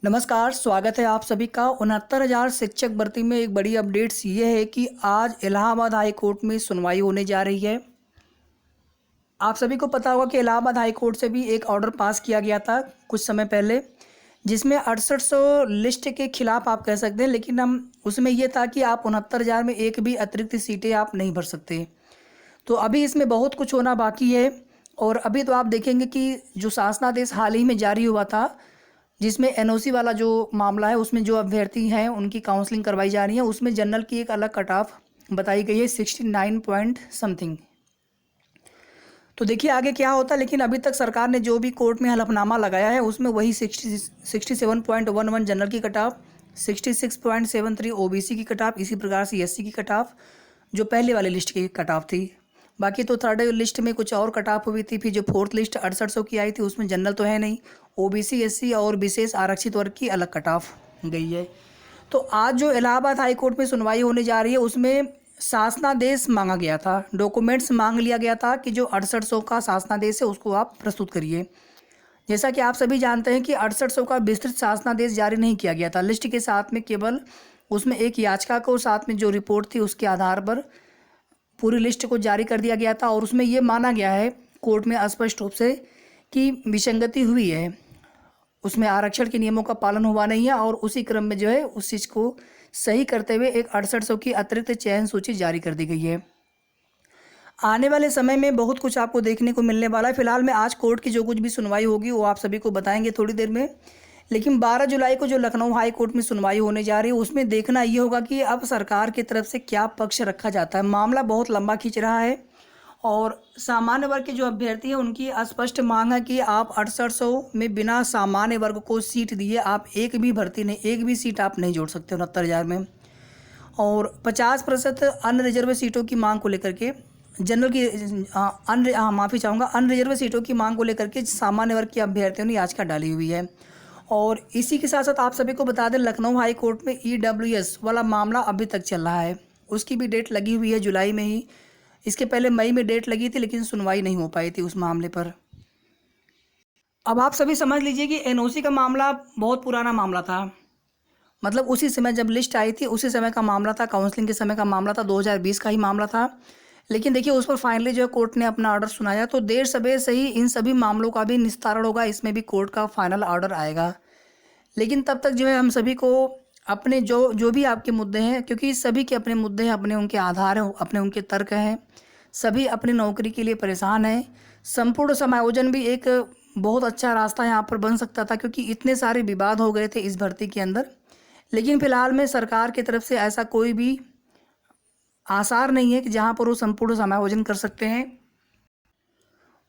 नमस्कार, स्वागत है आप सभी का। 69,000 शिक्षक भर्ती में एक बड़ी अपडेट्स ये है कि आज इलाहाबाद हाई कोर्ट में सुनवाई होने जा रही है। आप सभी को पता होगा कि इलाहाबाद हाई कोर्ट से भी एक ऑर्डर पास किया गया था कुछ समय पहले, जिसमें 6800 लिस्ट के खिलाफ आप कह सकते हैं, लेकिन हम उसमें ये था कि आप 69,000 में एक भी अतिरिक्त सीटें आप नहीं भर सकते। तो अभी इसमें बहुत कुछ होना बाकी है। और अभी तो आप देखेंगे कि जो शासनादेश हाल ही में जारी हुआ था, जिसमें एनओसी वाला जो मामला है, उसमें जो अभ्यर्थी हैं उनकी काउंसलिंग करवाई जा रही है, उसमें जनरल की एक अलग कट ऑफ बताई गई है 69 पॉइंट समथिंग। तो देखिए आगे क्या होता है, लेकिन अभी तक सरकार ने जो भी कोर्ट में हलफनामा लगाया है उसमें वही 67.11 जनरल की कट ऑफ, 66.73 ओबीसी की कट ऑफ, इसी प्रकार से एससी की कट ऑफ जो पहले वाली लिस्ट की कट ऑफ थी। बाकी तो थर्ड लिस्ट में कुछ और कट ऑफ हुई थी। फिर जो फोर्थ लिस्ट 6800 की आई थी उसमें जनरल तो है नहीं, ओबीसी एससी और विशेष आरक्षित वर्ग की अलग कट ऑफ गई है। तो आज जो इलाहाबाद हाई कोर्ट में सुनवाई होने जा रही है उसमें शासनादेश मांगा गया था, डॉक्यूमेंट्स मांग लिया गया था कि जो 6800 का शासनादेश है उसको आप प्रस्तुत करिए। जैसा कि आप सभी जानते हैं कि 6800 का विस्तृत शासनादेश जारी नहीं किया गया था। लिस्ट के साथ में केवल उसमें एक याचिका को साथ में जो रिपोर्ट थी उसके आधार पर पूरी लिस्ट को जारी कर दिया गया था। और उसमें ये माना गया है कोर्ट में स्पष्ट रूप से कि विसंगति हुई है, उसमें आरक्षण के नियमों का पालन हुआ नहीं है, और उसी क्रम में जो है उस चीज़ को सही करते हुए एक 6800 की अतिरिक्त चयन सूची जारी कर दी गई है। आने वाले समय में बहुत कुछ आपको देखने को मिलने वाला है। फिलहाल में आज कोर्ट की जो कुछ भी सुनवाई होगी वो आप सभी को बताएंगे थोड़ी देर में। लेकिन 12 जुलाई को जो लखनऊ हाई कोर्ट में सुनवाई होने जा रही है उसमें देखना ये होगा कि अब सरकार की तरफ से क्या पक्ष रखा जाता है। मामला बहुत लंबा खींच रहा है और सामान्य वर्ग के जो अभ्यर्थी हैं उनकी स्पष्ट मांग है कि आप 6800 में बिना सामान्य वर्ग को सीट दिए आप एक भी भर्ती नहीं, एक भी सीट आप नहीं जोड़ सकते 69,000 में। और 50% अनरिजर्व सीटों की मांग को लेकर के जनरल की माफ़ी चाहूँगा, अनरिजर्व सीटों की मांग को लेकर के सामान्य वर्ग के अभ्यर्थियों ने याचिका डाली हुई है। और इसी के साथ साथ आप सभी को बता दें, लखनऊ हाई कोर्ट में ईडब्ल्यूएस वाला मामला अभी तक चल रहा है। उसकी भी डेट लगी हुई है जुलाई में ही। इसके पहले मई में डेट लगी थी लेकिन सुनवाई नहीं हो पाई थी उस मामले पर। अब आप सभी समझ लीजिए कि एनओसी का मामला बहुत पुराना मामला था, मतलब उसी समय जब लिस्ट आई थी उसी समय का मामला था, काउंसलिंग के समय का मामला था, 2020 का ही मामला था। लेकिन देखिए उस पर फाइनली जो है कोर्ट ने अपना ऑर्डर सुनाया, तो देर सवेर से ही इन सभी मामलों का भी निस्तारण होगा, इसमें भी कोर्ट का फाइनल ऑर्डर आएगा। लेकिन तब तक जो है हम सभी को अपने जो भी आपके मुद्दे हैं, क्योंकि सभी के अपने मुद्दे हैं, अपने उनके आधार हैं, अपने उनके तर्क हैं, सभी अपनी नौकरी के लिए परेशान हैं। संपूर्ण समायोजन भी एक बहुत अच्छा रास्ता यहाँ पर बन सकता था, क्योंकि इतने सारे विवाद हो गए थे इस भर्ती के अंदर। लेकिन फिलहाल में सरकार की तरफ से ऐसा कोई भी आसार नहीं है कि जहाँ पर वो संपूर्ण समायोजन कर सकते हैं।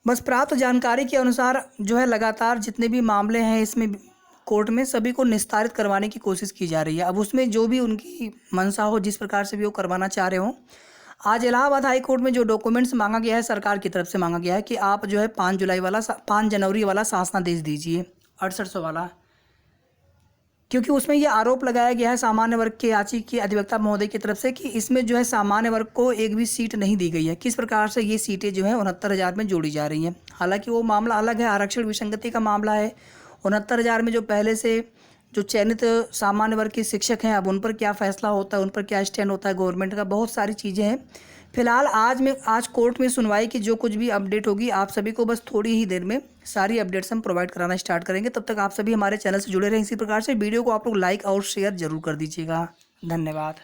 बस प्राप्त जानकारी के अनुसार जो है लगातार जितने भी मामले हैं इसमें कोर्ट में सभी को निस्तारित करवाने की कोशिश की जा रही है। अब उसमें जो भी उनकी मंशा हो, जिस प्रकार से भी वो करवाना चाह रहे हो। आज इलाहाबाद हाई कोर्ट में जो डॉक्यूमेंट्स मांगा गया है, सरकार की तरफ से मांगा गया है कि आप जो है 5 जनवरी वाला शासनादेश दीजिए 6800 वाला, क्योंकि उसमें ये आरोप लगाया गया है सामान्य वर्ग के याची के अधिवक्ता महोदय की तरफ से कि इसमें जो है सामान्य वर्ग को एक भी सीट नहीं दी गई है। किस प्रकार से ये सीटें जो है 69,000 में जोड़ी जा रही हैं। हालांकि वो मामला अलग है, आरक्षण विसंगति का मामला है। 69,000 में जो पहले से जो चयनित सामान्य वर्ग के शिक्षक हैं, अब उन पर क्या फैसला होता है, उन पर क्या स्टैंड होता है गवर्नमेंट का, बहुत सारी चीज़ें हैं। फिलहाल आज कोर्ट में सुनवाई की जो कुछ भी अपडेट होगी आप सभी को बस थोड़ी ही देर में सारी अपडेट्स हम प्रोवाइड कराना स्टार्ट करेंगे। तब तक आप सभी हमारे चैनल से जुड़े रहें इसी प्रकार से। वीडियो को आप लोग लाइक और शेयर जरूर कर दीजिएगा। धन्यवाद।